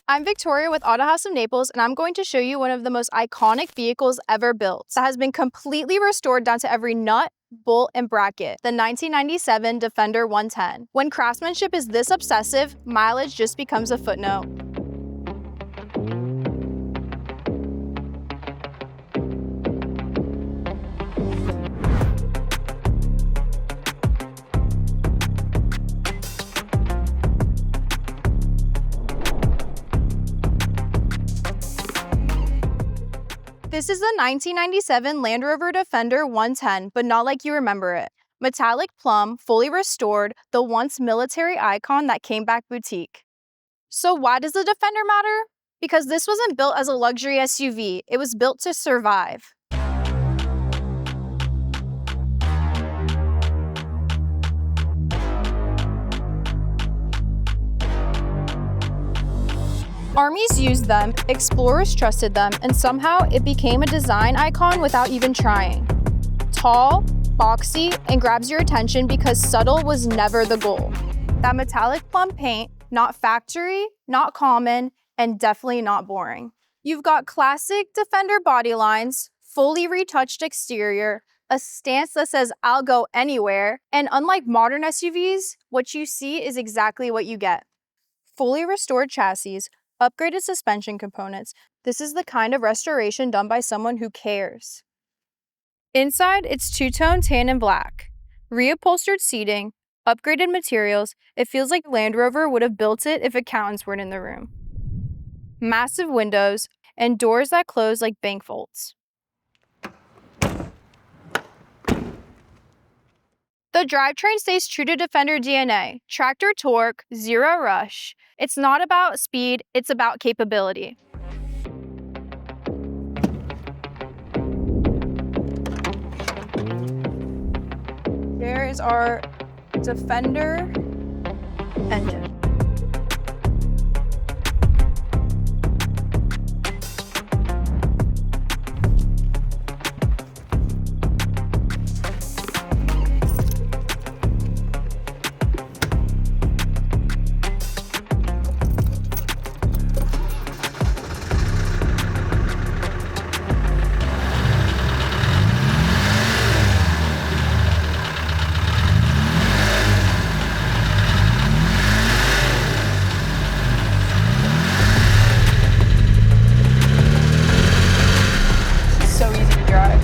I'm Victoria with Autohaus of Naples, and I'm going to show you one of the most iconic vehicles ever built that has been completely restored down to every nut, bolt, and bracket, the 1997 Defender 110. When craftsmanship is this obsessive, mileage just becomes a footnote. This is the 1997 Land Rover Defender 110, but not like you remember it. Metallic Plum, fully restored, the once military icon that came back boutique. So why does the Defender matter? Because this wasn't built as a luxury SUV, it was built to survive. Armies used them, explorers trusted them, and somehow it became a design icon without even trying. Tall, boxy, and grabs your attention because subtle was never the goal. That metallic plum paint, not factory, not common, and definitely not boring. You've got classic Defender body lines, fully retouched exterior, a stance that says I'll go anywhere, and unlike modern SUVs, what you see is exactly what you get. Fully restored chassis, upgraded suspension components. This is the kind of restoration done by someone who cares. Inside, it's two-tone tan and black. Reupholstered seating, upgraded materials. It feels like Land Rover would have built it if accountants weren't in the room. Massive windows and doors that close like bank vaults. The drivetrain stays true to Defender DNA. Tractor torque, zero rush. It's not about speed, it's about capability. There is our Defender engine. So easy to drive.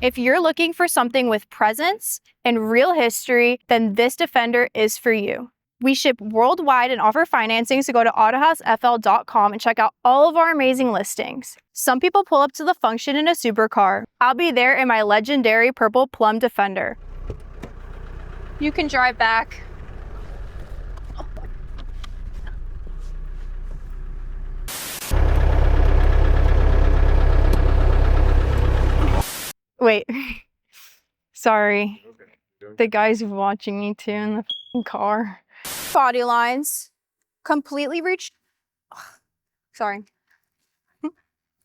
If you're looking for something with presence and real history, then this Defender is for you. We ship worldwide and offer financing, so go to autohausfl.com and check out all of our amazing listings. Some people pull up to the function in a supercar. I'll be there in my legendary purple Plum Defender. You can drive back. Wait, sorry. The guy's watching me too in the f***ing car. Body lines, completely sorry.